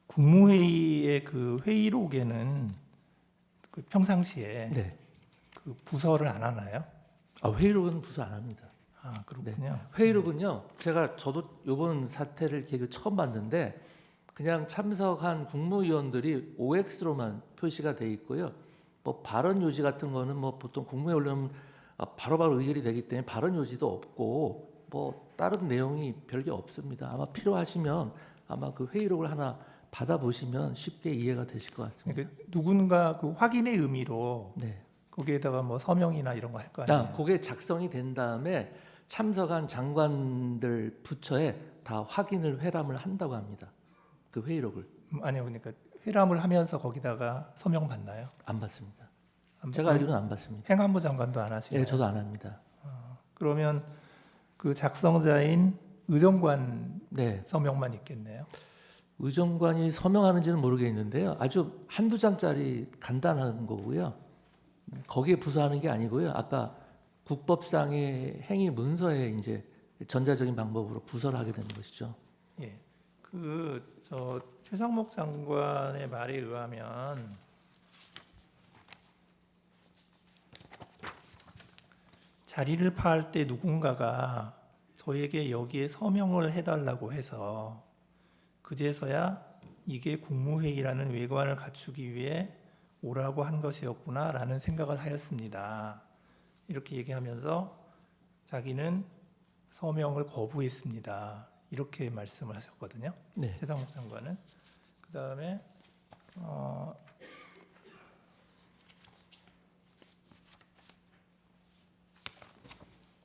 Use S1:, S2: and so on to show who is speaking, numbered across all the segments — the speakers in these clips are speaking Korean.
S1: 국무회의의 그 회의록에는 그 평상시에
S2: 네.
S1: 그 부서를 안 하나요?
S2: 회의록은 부서 안 합니다.
S1: 아, 그렇군요.
S2: 회의록은요, 저도 이번 사태를 계획 처음 봤는데 그냥 참석한 국무위원들이 OX로만 표시가 돼 있고요. 뭐 발언 요지 같은 거는 뭐 보통 국무회의 올리면 바로바로 의결이 되기 때문에 발언 요지도 없고 뭐 다른 내용이 별게 없습니다. 아마 필요하시면 아마 그 회의록을 하나 받아보시면 쉽게 이해가 되실 것 같습니다.
S1: 그러니까 누군가 그 확인의 의미로
S2: 네.
S1: 거기에다가 뭐 서명이나 이런 거 할 거 아니에요?
S2: 그게 작성이 된 다음에 참석한 장관들 부처에 다 확인을 회람을 한다고 합니다. 그 회의록을
S1: 아니요, 그러니까 회람을 하면서 거기다가 서명 받나요?
S2: 안 받습니다.
S1: 안
S2: 제가 알기로는 안 받습니다.
S1: 행안부 장관도 안 하시나요?
S2: 네, 저도 안 합니다.
S1: 그러면 그 작성자인 의정관
S2: 네,
S1: 서명만 있겠네요.
S2: 의정관이 서명하는지는 모르겠는데요. 아주 한두 장짜리 간단한 거고요. 거기에 부서하는 게 아니고요. 아까 국법상의 행위 문서에 이제 전자적인 방법으로 부서를 하게 되는 것이죠.
S1: 예, 저 최상목 장관의 말에 의하면 자리를 파할 때 누군가가 저에게 여기에 서명을 해달라고 해서 그제서야 이게 국무회의라는 외관을 갖추기 위해 오라고 한 것이었구나라는 생각을 하였습니다. 이렇게 얘기하면서 자기는 서명을 거부했습니다. 이렇게 말씀을 하셨거든요.
S2: 네.
S1: 최상목 장관은. 그 다음에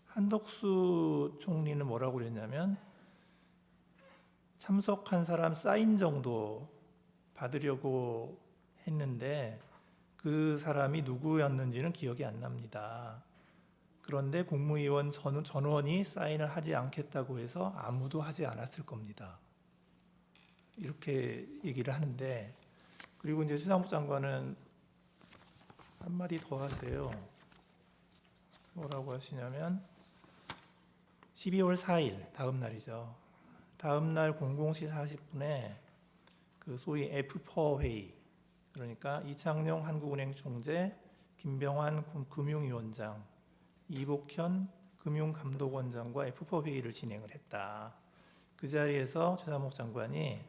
S1: 한덕수 총리는 뭐라고 그랬냐면 참석한 사람 사인 정도 받으려고 했는데 그 사람이 누구였는지는 기억이 안 납니다. 그런데 국무위원 전원이 사인을 하지 않겠다고 해서 아무도 하지 않았을 겁니다. 이렇게 얘기를 하는데, 그리고 이제 최상목 장관은 한마디 더 하세요. 뭐라고 하시냐면 12월 4일 다음 날이죠. 다음 날 00시 40분에 그 소위 F4 회의, 그러니까 이창용 한국은행 총재, 김병환 금융위원장, 이복현 금융감독원장과 F4 회의를 진행을 했다. 그 자리에서 최상목 장관이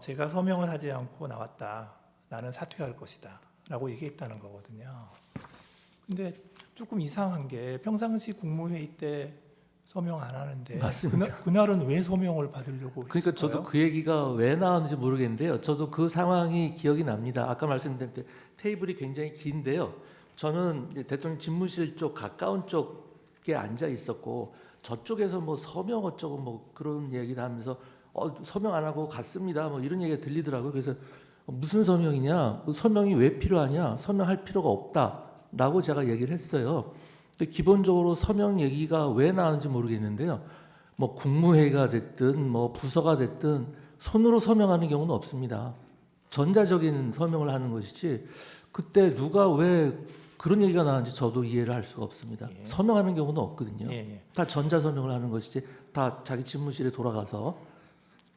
S1: 제가 서명을 하지 않고 나왔다. 나는 사퇴할 것이다. 라고 얘기했다는 거거든요. 근데 조금 이상한 게 평상시 국무회의 때 서명 안 하는데
S2: 맞습니다.
S1: 그날은 왜 서명을 받으려고 했을까요?
S2: 그러니까 저도 그 얘기가 왜 나왔는지 모르겠는데요. 저도 그 상황이 기억이 납니다. 아까 말씀드린 때 테이블이 굉장히 긴데요. 저는 이제 대통령 집무실 쪽 가까운 쪽에 앉아 있었고 저쪽에서 뭐 서명 어쩌고 뭐 그런 얘기를 하면서 서명 안 하고 갔습니다. 뭐 이런 얘기가 들리더라고요. 그래서 무슨 서명이냐? 서명이 왜 필요하냐? 서명할 필요가 없다라고 제가 얘기를 했어요. 근데 기본적으로 서명 얘기가 왜 나왔는지 모르겠는데요. 뭐 국무회의가 됐든 뭐 부서가 됐든 손으로 서명하는 경우는 없습니다. 전자적인 서명을 하는 것이지 그때 누가 왜 그런 얘기가 나왔는지 저도 이해를 할 수가 없습니다.
S1: 예.
S2: 서명하는 경우는 없거든요.
S1: 예.
S2: 다 전자 서명을 하는 것이지 다 자기 집무실에 돌아가서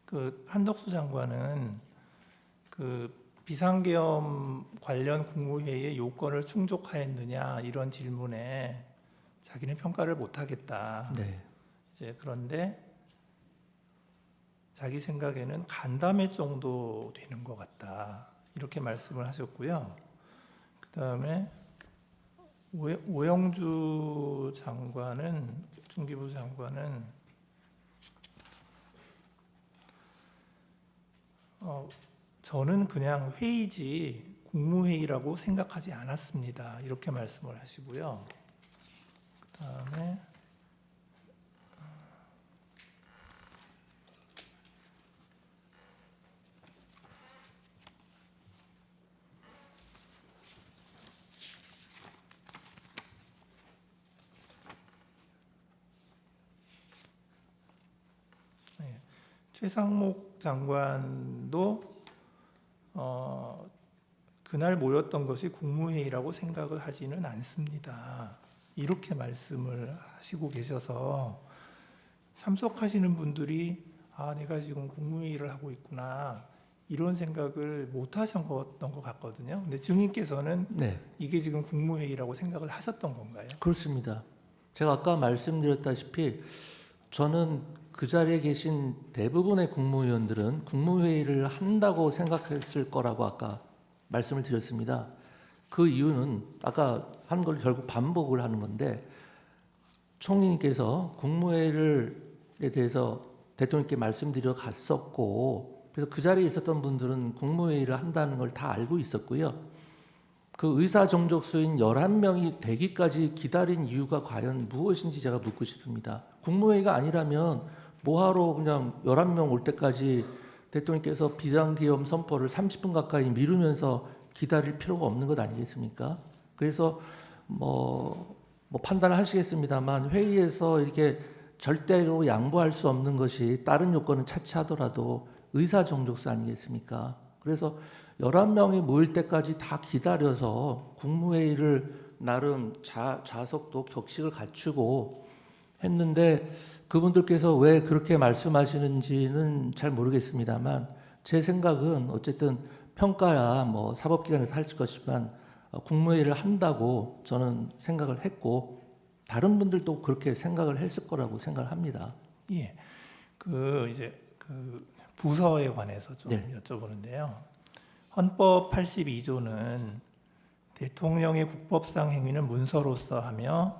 S1: 그 한덕수 장관은 그 비상계엄 관련 국무회의의 요건을 충족하였느냐 이런 질문에 자기는 평가를 못하겠다.
S2: 네.
S1: 이제 그런데 자기 생각에는 간담회 정도 되는 것 같다. 이렇게 말씀을 하셨고요. 그 다음에 오영주 장관은, 중기부 장관은 저는 그냥 회의지 국무회의라고 생각하지 않았습니다. 이렇게 말씀을 하시고요. 그 다음에 최상목 장관도 그날 모였던 것이 국무회의라고 생각을 하지는 않습니다. 이렇게 말씀을 하시고 계셔서 참석하시는 분들이 아, 내가 지금 국무회의를 하고 있구나. 이런 생각을 못 하셨던 것 같거든요. 근데 증인께서는
S2: 네,
S1: 이게 지금 국무회의라고 생각을 하셨던 건가요?
S2: 그렇습니다. 제가 아까 말씀드렸다시피 저는 그 자리에 계신 대부분의 국무위원들은 국무회의를 한다고 생각했을 거라고 아까 말씀을 드렸습니다. 그 이유는 아까 한 걸 결국 반복을 하는 건데 총리님께서 국무회의에 대해서 대통령께 말씀드려 갔었고 그래서 그 자리에 있었던 분들은 국무회의를 한다는 걸 다 알고 있었고요. 그 의사 정족수인 11명이 되기까지 기다린 이유가 과연 무엇인지 제가 묻고 싶습니다. 국무회의가 아니라면 뭐하러 그냥 11명 올 때까지 대통령께서 비상기업 선포를 30분 가까이 미루면서 기다릴 필요가 없는 것 아니겠습니까? 그래서 뭐 판단을 하시겠습니다만 회의에서 이렇게 절대로 양보할 수 없는 것이 다른 요건은 차치하더라도 의사 정족수 아니겠습니까? 그래서 11명이 모일 때까지 다 기다려서 국무회의를 나름 좌석도 격식을 갖추고 했는데 그분들께서 왜 그렇게 말씀하시는지는 잘 모르겠습니다만 제 생각은 어쨌든 평가야 뭐 사법기관에서 할 것이지만 국무회의를 한다고 저는 생각을 했고 다른 분들도 그렇게 생각을 했을 거라고 생각을 합니다.
S1: 예. 그 부서에 관해서 좀
S2: 네.
S1: 여쭤보는데요. 헌법 82조는 대통령의 국법상 행위는 문서로서 하며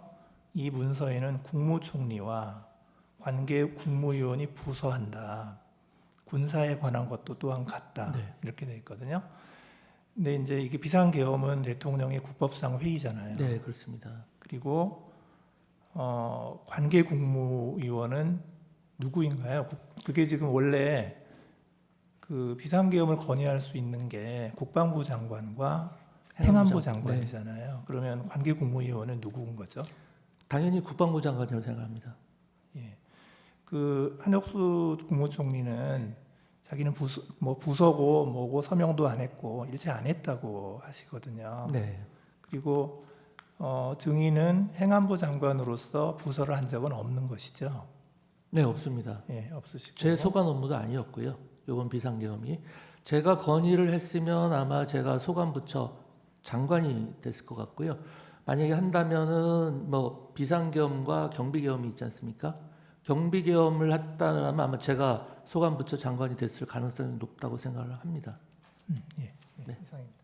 S1: 이 문서에는 국무총리와 관계 국무위원이 부서한다. 군사에 관한 것도 또한 같다.
S2: 네.
S1: 이렇게 돼 있거든요. 근데 이제 이게 비상계엄은 대통령의 국법상 회의잖아요.
S2: 네, 그렇습니다.
S1: 그리고 관계 국무위원은 누구인가요? 그게 지금 원래 그 비상계엄을 건의할 수 있는 게 국방부 장관과 행안부 장관이잖아요. 그러면 관계 국무위원은 누구인 거죠?
S2: 당연히 국방부 장관이라고 생각합니다.
S1: 예. 그 한혁수 국무총리는 자기는 부서고 뭐고 서명도 안 했고 일체 안 했다고 하시거든요.
S2: 네.
S1: 그리고 증인은 행안부 장관으로서 부서를 한 적은 없는 것이죠.
S2: 네, 없습니다.
S1: 예, 없으시고.
S2: 제 소관 업무도 아니었고요. 요번 비상계엄이 제가 건의를 했으면 아마 제가 소관부처 장관이 됐을 것 같고요. 만약에 한다면은 뭐 비상계엄과 경비계엄이 있지 않습니까? 경비계엄을 했다면 아마 제가 소관부처 장관이 됐을 가능성이 높다고 생각을 합니다.
S1: 예,
S2: 네.
S1: 이상입니다.